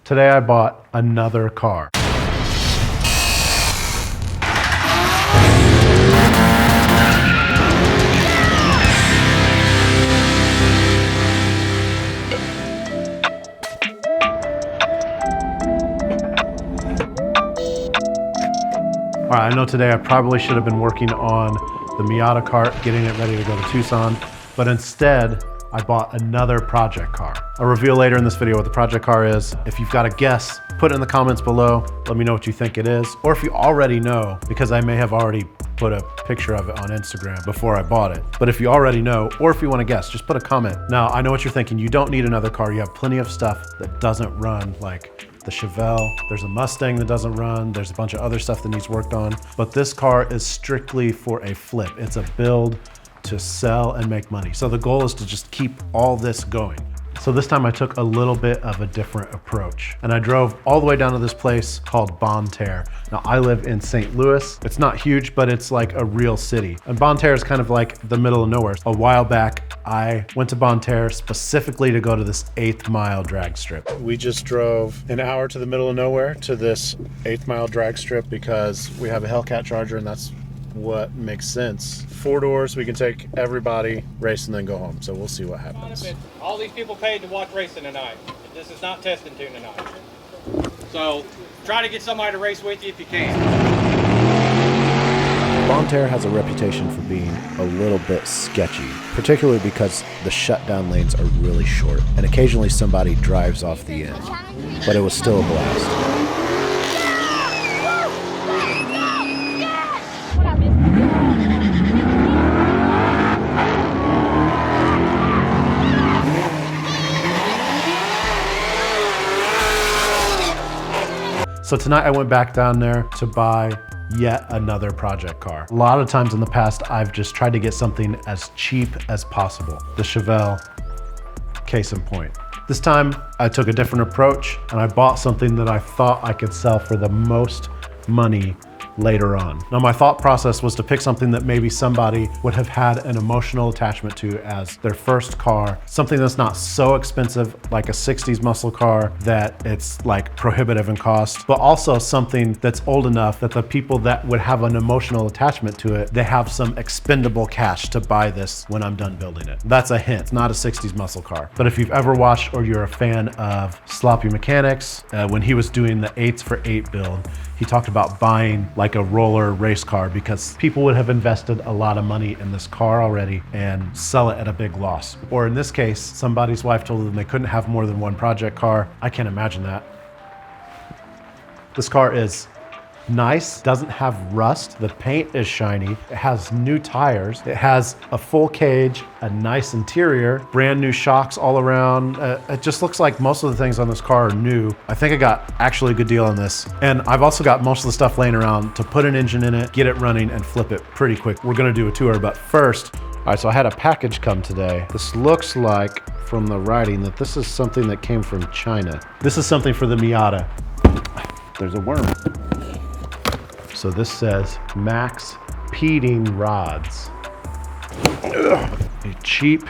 Today I bought another car. All right, I know today I probably should have been working on the Miata Kart, getting it ready to go to Tucson, but instead I bought another project car. I'll reveal later in this video what the project car is. If you've got a guess, put it in the comments below. Let me know what you think it is. Or if you already know, because I may have already put a picture of it on Instagram before I bought it. But if you already know, or if you want to guess, just put a comment. Now, I know what you're thinking. You don't need another car. You have plenty of stuff that doesn't run, like the Chevelle. There's a Mustang that doesn't run. There's a bunch of other stuff that needs worked on. But this car is strictly for a flip. It's a build to sell and make money. So the goal is to just keep all this going. So this time I took a little bit of a different approach and I drove all the way down to this place called Bonne Terre. Now I live in St. Louis. It's not huge, but it's like a real city. And Bonne Terre is kind of like the middle of nowhere. A while back, I went to Bonne Terre specifically to go to this 8th mile drag strip. We just drove an hour to the middle of nowhere to this 8th mile drag strip because we have a Hellcat Charger and that's what makes sense. 4 doors, we can take everybody, race, and then go home. So we'll see what happens. All these people paid to watch racing tonight. This is not testing tune tonight. So try to get somebody to race with you if you can. Bonne Terre has a reputation for being a little bit sketchy, particularly because the shutdown lanes are really short, and occasionally somebody drives off the end. But it was still a blast. So tonight I went back down there to buy yet another project car. A lot of times in the past, I've just tried to get something as cheap as possible. The Chevelle, case in point. This time I took a different approach and I bought something that I thought I could sell for the most money later on. Now my thought process was to pick something that maybe somebody would have had an emotional attachment to as their first car, something that's not so expensive like a 60s muscle car that it's like prohibitive in cost, but also something that's old enough that the people that would have an emotional attachment to it, they have some expendable cash to buy this when I'm done building it. That's a hint, not a 60s muscle car. But if you've ever watched or you're a fan of Sloppy Mechanics, when he was doing the 8s for 8 build, he talked about buying like a roller race car because people would have invested a lot of money in this car already and sell it at a big loss. Or in this case, somebody's wife told them they couldn't have more than one project car. I can't imagine that. This car is nice, doesn't have rust. The paint is shiny. It has new tires. It has a full cage, a nice interior, brand new shocks all around. It just looks like most of the things on this car are new. I think I got actually a good deal on this. And I've also got most of the stuff laying around to put an engine in it, get it running and flip it pretty quick. We're gonna do a tour, but first, all right, so I had a package come today. This looks like, from the writing, that this is something that came from China. This is something for the Miata. There's a worm. So this says Max Peating Rods. Ugh, a cheap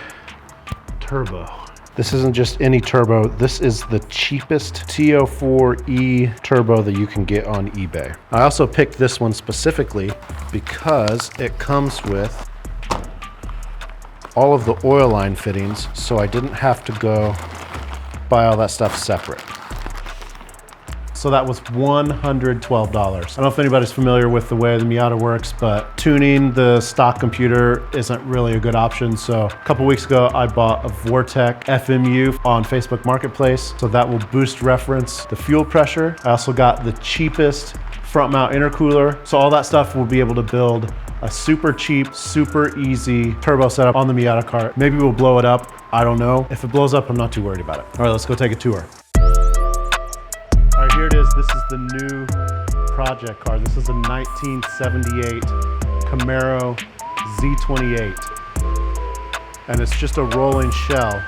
turbo. This isn't just any turbo. This is the cheapest T04E turbo that you can get on eBay. I also picked this one specifically because it comes with all of the oil line fittings, so I didn't have to go buy all that stuff separate. So that was $112. I don't know if anybody's familiar with the way the Miata works, but tuning the stock computer isn't really a good option. So a couple weeks ago, I bought a Vortec FMU on Facebook Marketplace. So that will boost reference the fuel pressure. I also got the cheapest front mount intercooler. So all that stuff will be able to build a super cheap, super easy turbo setup on the Miata Kart. Maybe we'll blow it up. I don't know. If it blows up, I'm not too worried about it. All right, let's go take a tour. All right, here it is. This is the new project car. This is a 1978 Camaro Z28. And it's just a rolling shell.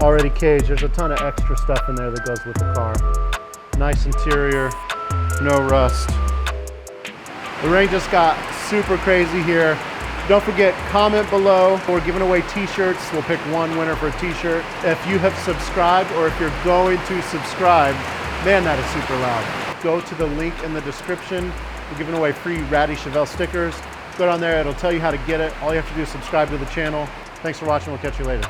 Already caged. There's a ton of extra stuff in there that goes with the car. Nice interior, no rust. The rain just got super crazy here. Don't forget, comment below. We're giving away t-shirts. We'll pick one winner for a t-shirt. If you have subscribed or if you're going to subscribe, man, that is super loud. Go to the link in the description. We're giving away free Ratty Chevelle stickers. Go down there, it'll tell you how to get it. All you have to do is subscribe to the channel. Thanks for watching, we'll catch you later.